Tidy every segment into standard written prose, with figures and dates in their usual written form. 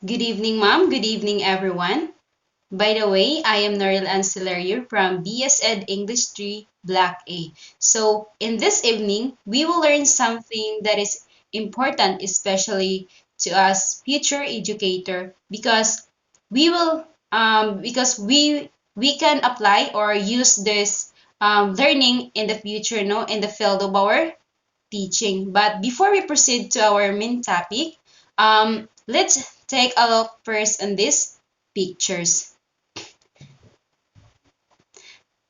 Good evening, ma'am. Good evening, everyone. By the way, I am Norelle and Lerio from BS Ed English 3 Black A. So, in this evening, we will learn something that is important, especially to us future educator, because we can apply or use this learning in the future, no, in the field of our teaching. But before we proceed to our main topic, let's take a look first on these pictures.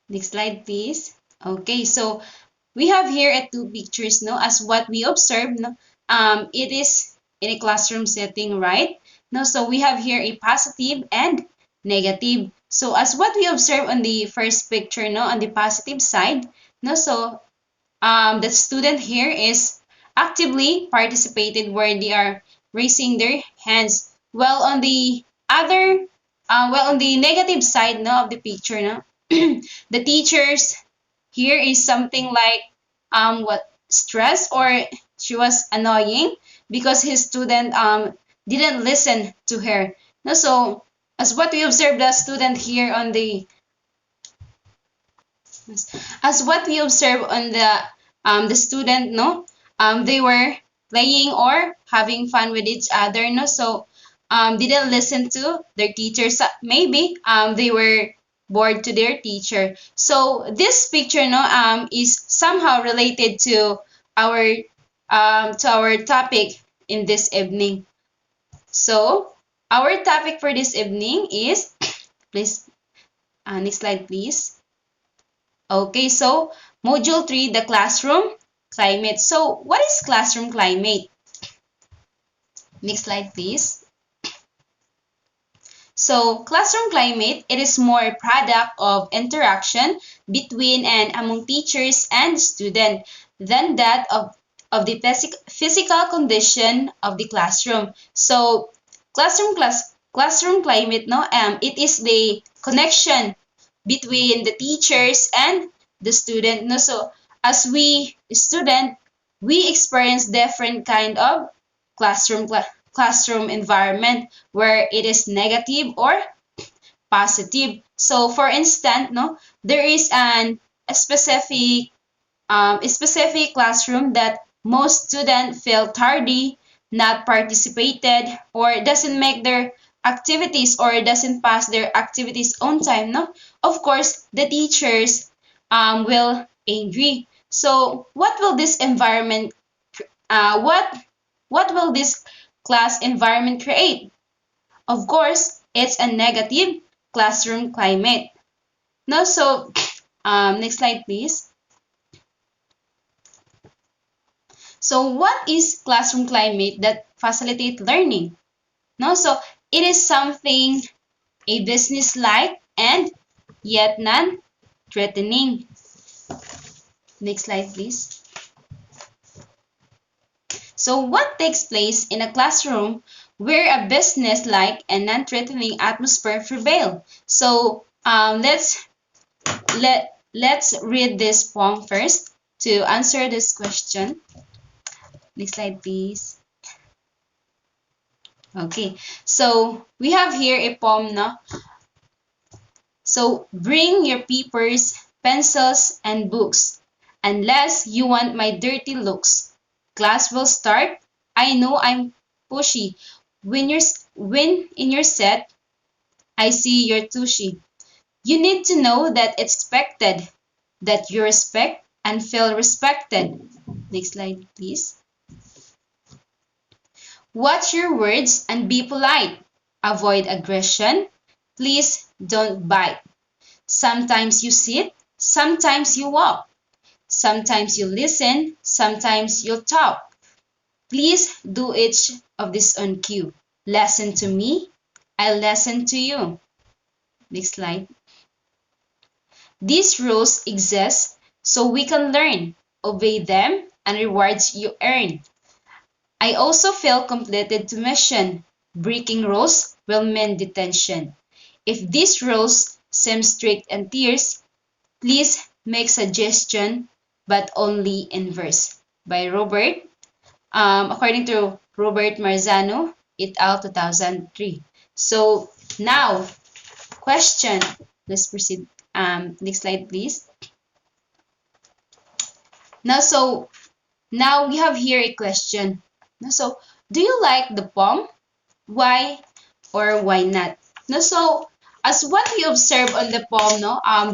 Next slide, please. Okay, so we have here two pictures, no, as what we observe, no, it is in a classroom setting, right? No, so we have here a positive and negative. So as what we observe on the first picture, no, on the positive side, no, so the student here is actively participated where they are raising their hands. Well, on the other, on the negative side no, of the picture, no, the teachers here is something like what stress or she was annoying because his student didn't listen to her. No, so as what we observe the student here on the student no they were playing or having fun with each other no so didn't listen to their teachers. Maybe they were bored to their teacher. So this picture no is somehow related to our topic in this evening. So our topic for this evening is please next slide please. Okay, so Module 3, the classroom climate. So what is classroom climate? Next slide, please. So classroom climate, it is more a product of interaction between and among teachers and student than that of the physical condition of the classroom. So classroom climate, no, it is the connection between the teachers and the student. No, so as we student, we experience different kind of classroom environment where it is negative or positive. So for instance, no, there is a specific classroom that most students feel tardy, not participated, or doesn't make their activities or doesn't pass their activities on time. No, of course the teachers will angry. So what will this environment uh, what what will this class environment create? Of course, it's a negative classroom climate. No, so next slide, please. So what is classroom climate that facilitate learning? No, so it is something a business-like and yet non-threatening. Next slide, please. So what takes place in a classroom where a business-like and non-threatening atmosphere prevail? So let's read this poem first to answer this question. Next slide, please. Okay, so we have here a poem now. So bring your papers, pencils, and books, unless you want my dirty looks. Class will start. I know I'm pushy. When in your set, I see you're tushy. You need to know that it's expected that you respect and feel respected. Next slide, please. Watch your words and be polite. Avoid aggression. Please don't bite. Sometimes you sit, sometimes you walk. Sometimes you listen, sometimes you talk. Please do each of this on cue. Listen to me, I listen to you. Next slide. These rules exist so we can learn, obey them, and rewards you earn. I also feel completed to mission. Breaking rules will mean detention. If these rules seem strict and fierce, please make suggestion, but only in verse. By Robert, according to Robert Marzano, et al. 2003. So now, question. Let's proceed. Next slide, please. Now we have here a question. So, do you like the poem? Why or why not? No, so as what we observe on the poem,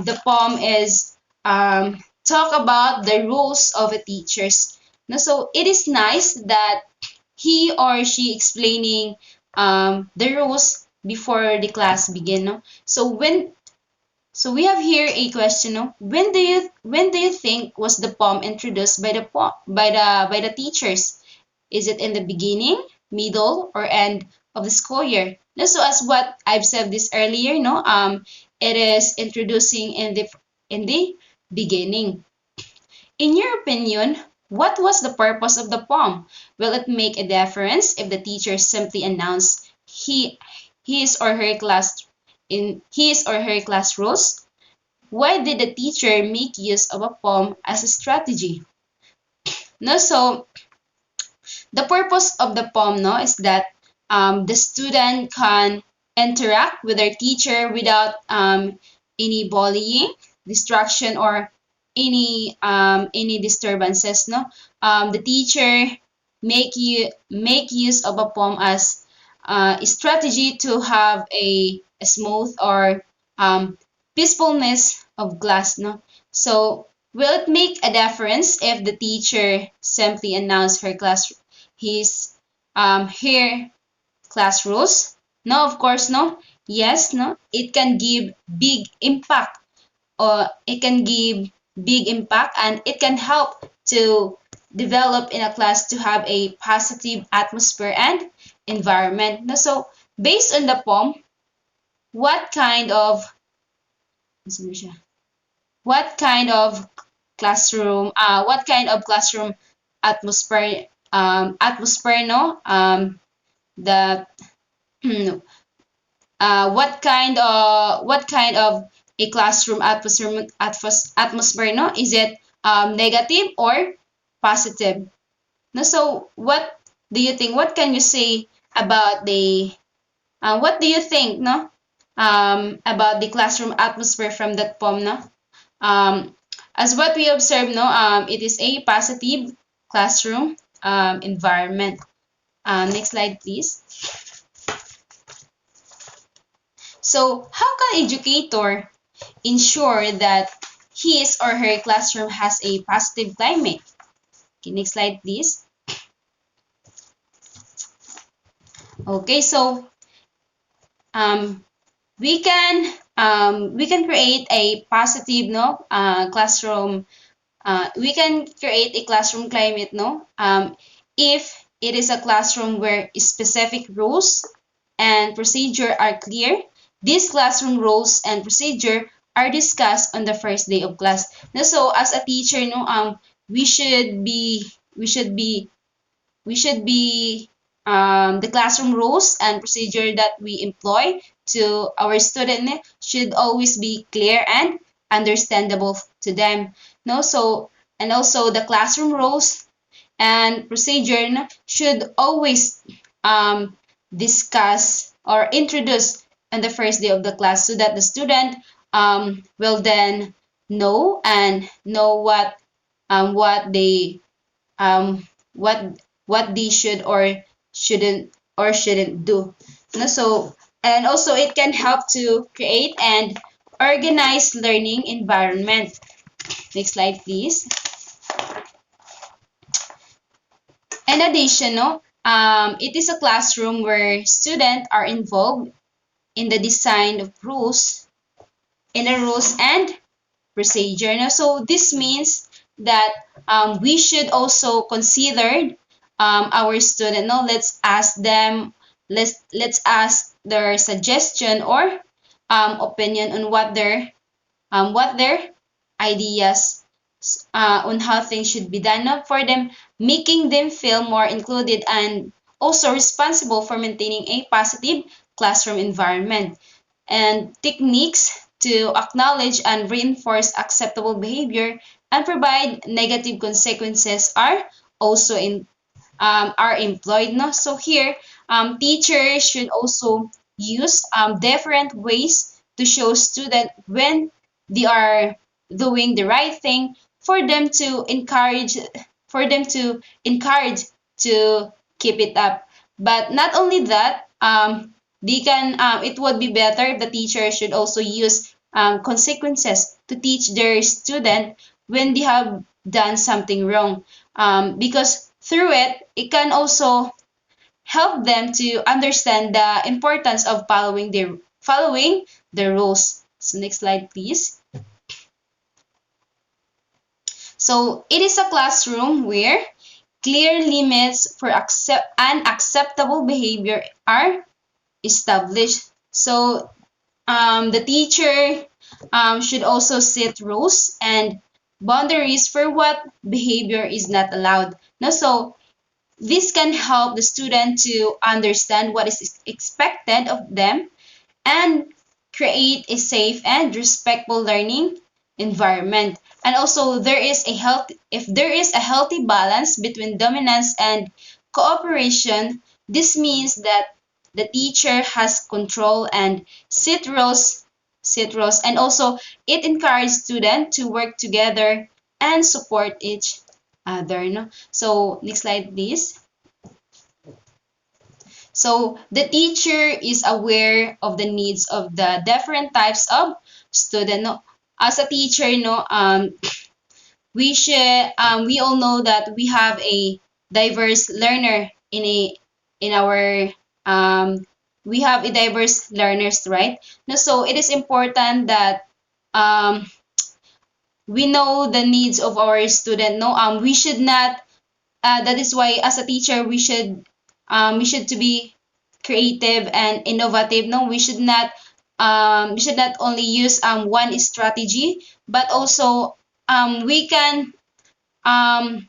the poem is talk about the rules of a teachers. No, so it is nice that he or she explaining the rules before the class begin. No, so we have here a question. No, when do you think was the poem introduced by the by the teachers? Is it in the beginning, middle, or end of the school year? No, so as what I've said this earlier, it is introducing in the beginning. In your opinion, what was the purpose of the poem? Will it make a difference if the teacher simply announced his or her class in his or her class rules? Why did the teacher make use of a poem as a strategy? No, so the purpose of the poem, is that the student can interact with their teacher without any bullying, distraction, or any disturbances. No, the teacher make use of a poem as a strategy to have a smooth or peacefulness of class. No, so will it make a difference if the teacher simply announce his her class rules? No, of course no. Yes, no. It can give big impact, and it can help to develop in a class to have a positive atmosphere and environment. No, so based on the poem, what kind of what kind of classroom atmosphere, that what kind of a classroom atmosphere, no, is it negative or positive? No, so what do you think, what can you say about the what do you think, no, about the classroom atmosphere from that poem? No, as what we observe, no, it is a positive classroom environment. Next slide, please. So how can educator ensure that his or her classroom has a positive climate? Okay, next slide, please. Okay, so um, we can create a positive, no, classroom. We can create a classroom climate, no, if it is a classroom where specific rules and procedure are clear. These classroom rules and procedure are discussed on the first day of class. Now, so as a teacher, no, we should be we should be we should be the classroom rules and procedure that we employ to our student, should always be clear and understandable to them. No, so and also the classroom rules and procedure, should always discuss or introduce on the first day of the class, so that the student will then know what they um, what what they should or shouldn't do. No, so and also it can help to create and organize learning environment. Next slide, please. In addition, no, it is a classroom where students are involved in the design of rules and procedure. No? So this means that we should also consider our student. No, let's ask them. Let's ask their suggestion or opinion on what their ideas on how things should be done, no, for them, making them feel more included and also responsible for maintaining a positive classroom environment. And techniques to acknowledge and reinforce acceptable behavior and provide negative consequences are also are employed. No? So here, teachers should also use different ways to show students when they are doing the right thing for them to encourage to keep it up. But not only that, they can it would be better if the teacher should also use consequences to teach their student when they have done something wrong, because through it can also help them to understand the importance of following the rules. So next slide, please. So it is a classroom where clear limits for unacceptable behavior are established. So the teacher should also set rules and boundaries for what behavior is not allowed. Now, so this can help the student to understand what is expected of them and create a safe and respectful learning environment. And also if there is a healthy balance between dominance and cooperation, this means that the teacher has control and set rules, and also it encourages students to work together and support each other. No? So next slide, please. So the teacher is aware of the needs of the different types of student. No? As a teacher, we all know that we have a diverse learner in our we have a diverse learners, right? No, so it is important that um, we know the needs of our student. No, we should not. That is why, as a teacher, we should to be creative and innovative. No, we should not only use one strategy, but also we can um,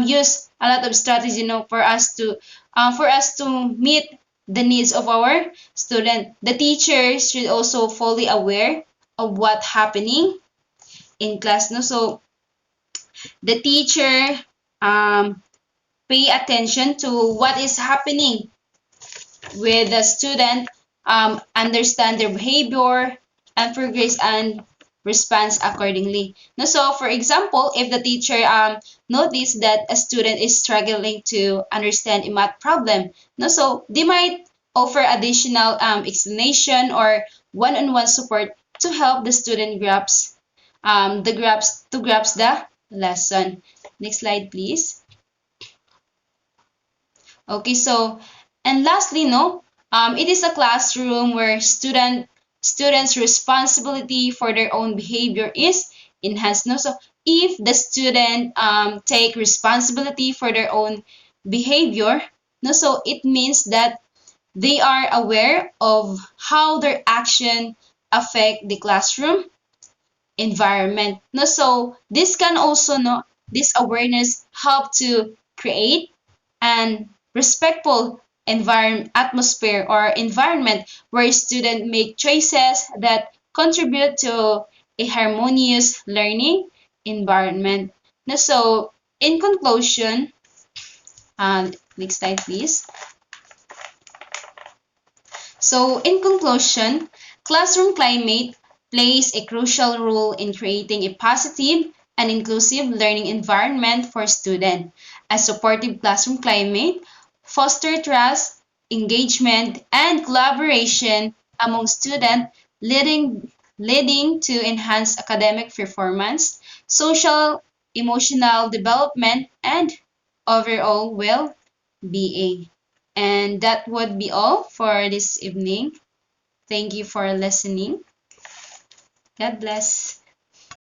use a lot of strategy, for us to meet the needs of our student. The teacher should also fully aware of what happening in class. No, so the teacher um, pay attention to what is happening with the student, understand their behavior and progress and response accordingly. Now, so for example, if the teacher notice that a student is struggling to understand a math problem, now so they might offer additional explanation or one-on-one support to help the student grasp the lesson. Next slide, please. Okay, so and lastly, no, it is a classroom where students' responsibility for their own behavior is enhanced. No, so if the student take responsibility for their own behavior, no, so it means that they are aware of how their action affect the classroom environment. No, so this can also no this awareness help to create an respectful atmosphere or environment where students make choices that contribute to a harmonious learning environment. Now, so in conclusion, next slide please. So, in conclusion, classroom climate plays a crucial role in creating a positive and inclusive learning environment for students. A supportive classroom climate fosters trust, engagement, and collaboration among students, leading to enhanced academic performance, social, emotional development, and overall well-being. And that would be all for this evening. Thank you for listening. God bless.